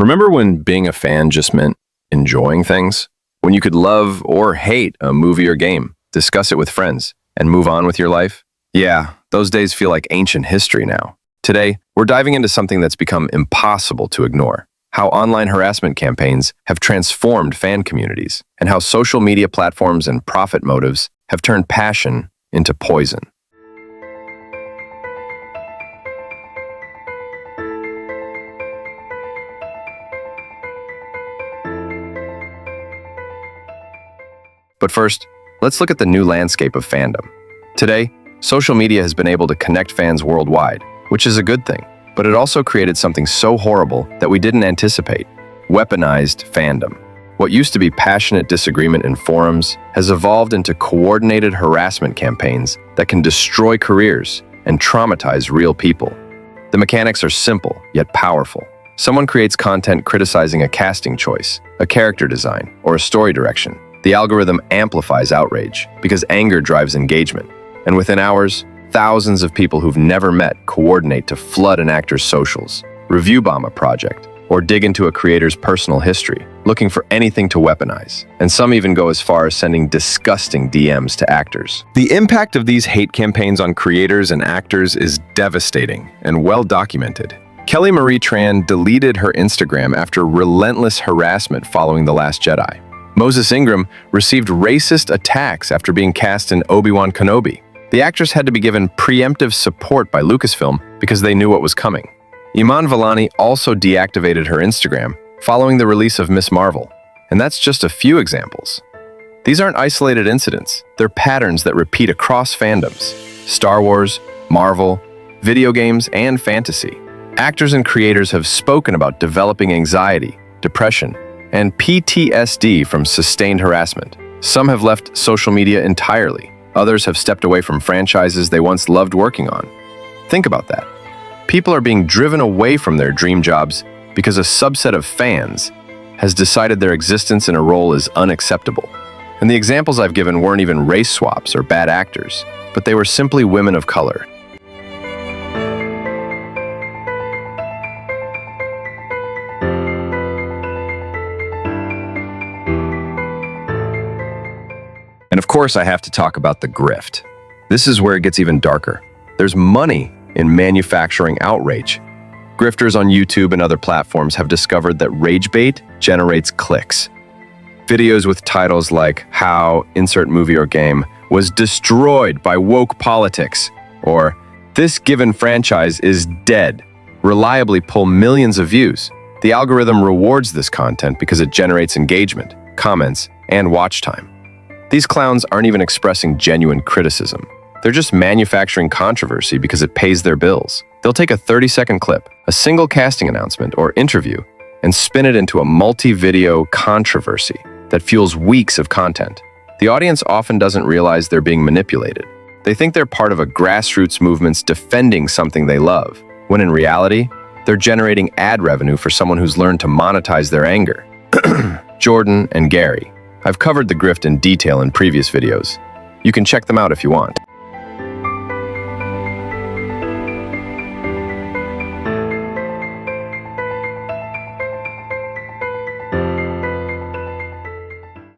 Remember when being a fan just meant enjoying things? When you could love or hate a movie or game, discuss it with friends, and move on with your life? Yeah, those days feel like ancient history now. Today, we're diving into something that's become impossible to ignore: how online harassment campaigns have transformed fan communities, and how social media platforms and profit motives have turned passion into poison. But first, let's look at the new landscape of fandom. Today, social media has been able to connect fans worldwide, which is a good thing, but it also created something so horrible that we didn't anticipate: weaponized fandom. What used to be passionate disagreement in forums has evolved into coordinated harassment campaigns that can destroy careers and traumatize real people. The mechanics are simple, yet powerful. Someone creates content criticizing a casting choice, a character design, or a story direction. The algorithm amplifies outrage because anger drives engagement. And within hours, thousands of people who've never met coordinate to flood an actor's socials, review bomb a project, or dig into a creator's personal history, looking for anything to weaponize. And some even go as far as sending disgusting DMs to actors. The impact of these hate campaigns on creators and actors is devastating and well documented. Kelly Marie Tran deleted her Instagram after relentless harassment following The Last Jedi. Moses Ingram received racist attacks after being cast in Obi-Wan Kenobi. The actress had to be given preemptive support by Lucasfilm because they knew what was coming. Iman Vellani also deactivated her Instagram following the release of Miss Marvel. And that's just a few examples. These aren't isolated incidents. They're patterns that repeat across fandoms: Star Wars, Marvel, video games, and fantasy. Actors and creators have spoken about developing anxiety, depression, and PTSD from sustained harassment. Some have left social media entirely. Others have stepped away from franchises they once loved working on. Think about that. People are being driven away from their dream jobs because a subset of fans has decided their existence in a role is unacceptable. And the examples I've given weren't even race swaps or bad actors, but they were simply women of color. And of course, I have to talk about the grift. This is where it gets even darker. There's money in manufacturing outrage. Grifters on YouTube and other platforms have discovered that rage bait generates clicks. Videos with titles like "How insert movie or game was destroyed by woke politics," or "This given franchise is dead," reliably pull millions of views. The algorithm rewards this content because it generates engagement, comments, and watch time. These clowns aren't even expressing genuine criticism. They're just manufacturing controversy because it pays their bills. They'll take a 30-second clip, a single casting announcement or interview, and spin it into a multi-video controversy that fuels weeks of content. The audience often doesn't realize they're being manipulated. They think they're part of a grassroots movement defending something they love, when in reality, they're generating ad revenue for someone who's learned to monetize their anger. Jordan and Gary. I've covered the grift in detail in previous videos. You can check them out if you want.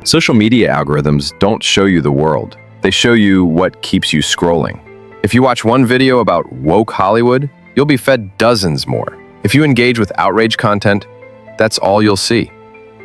Social media algorithms don't show you the world. They show you what keeps you scrolling. If you watch one video about woke Hollywood, you'll be fed dozens more. If you engage with outrage content, that's all you'll see.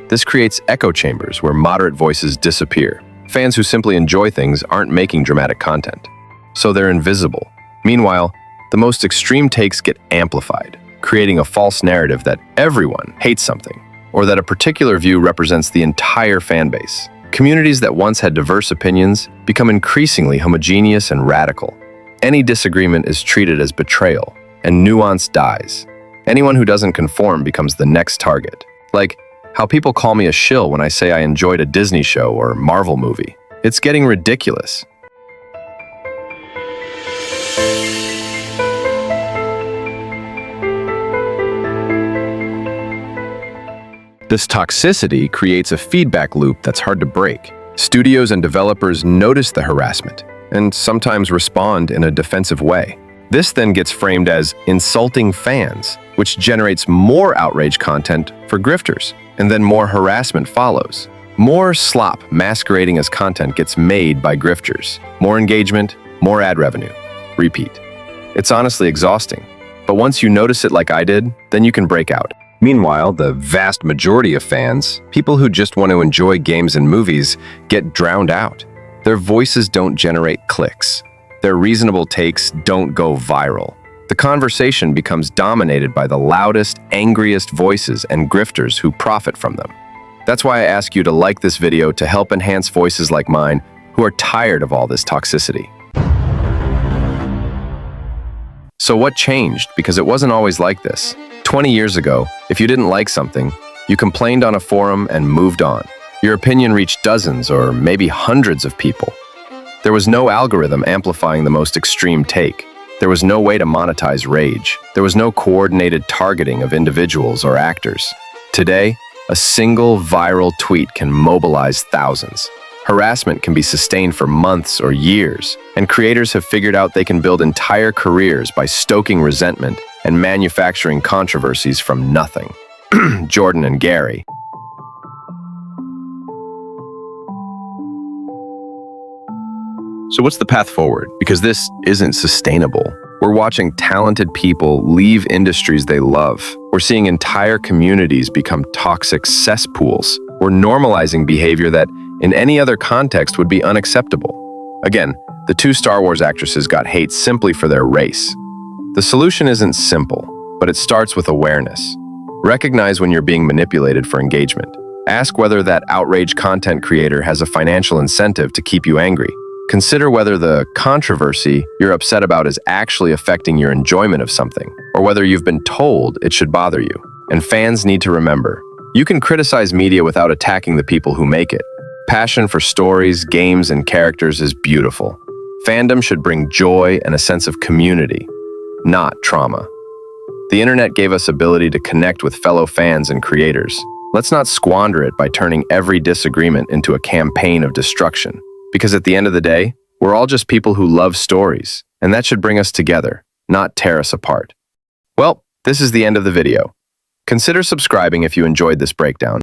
This creates echo chambers where moderate voices disappear. Fans who simply enjoy things aren't making dramatic content, so they're invisible. Meanwhile, the most extreme takes get amplified, creating a false narrative that everyone hates something, or that a particular view represents the entire fan base. Communities that once had diverse opinions become increasingly homogeneous and radical. Any disagreement is treated as betrayal, and nuance dies. Anyone who doesn't conform becomes the next target. Like how people call me a shill when I say I enjoyed a Disney show or Marvel movie. It's getting ridiculous. This toxicity creates a feedback loop that's hard to break. Studios and developers notice the harassment and sometimes respond in a defensive way. This then gets framed as insulting fans, which generates more outrage content for grifters, and then more harassment follows. More slop masquerading as content gets made by grifters. More engagement, more ad revenue. Repeat. It's honestly exhausting, but once you notice it like I did, then you can break out. Meanwhile, the vast majority of fans, people who just want to enjoy games and movies, get drowned out. Their voices don't generate clicks. Their reasonable takes don't go viral. The conversation becomes dominated by the loudest, angriest voices and grifters who profit from them. That's why I ask you to like this video to help enhance voices like mine who are tired of all this toxicity. So what changed? Because it wasn't always like this. 20 years ago, if you didn't like something, you complained on a forum and moved on. Your opinion reached dozens or maybe hundreds of people. There was no algorithm amplifying the most extreme take. There was no way to monetize rage. There was no coordinated targeting of individuals or actors. Today, a single viral tweet can mobilize thousands. Harassment can be sustained for months or years, and creators have figured out they can build entire careers by stoking resentment and manufacturing controversies from nothing. Jordan and Gary. So what's the path forward? Because this isn't sustainable. We're watching talented people leave industries they love. We're seeing entire communities become toxic cesspools. We're normalizing behavior that, in any other context, would be unacceptable. Again, the two Star Wars actresses got hate simply for their race. The solution isn't simple, but it starts with awareness. Recognize when you're being manipulated for engagement. Ask whether that outrage content creator has a financial incentive to keep you angry. Consider whether the controversy you're upset about is actually affecting your enjoyment of something, or whether you've been told it should bother you. And fans need to remember, you can criticize media without attacking the people who make it. Passion for stories, games, and characters is beautiful. Fandom should bring joy and a sense of community, not trauma. The internet gave us ability to connect with fellow fans and creators. Let's not squander it by turning every disagreement into a campaign of destruction. Because at the end of the day, we're all just people who love stories, and that should bring us together, not tear us apart. Well, this is the end of the video. Consider subscribing if you enjoyed this breakdown.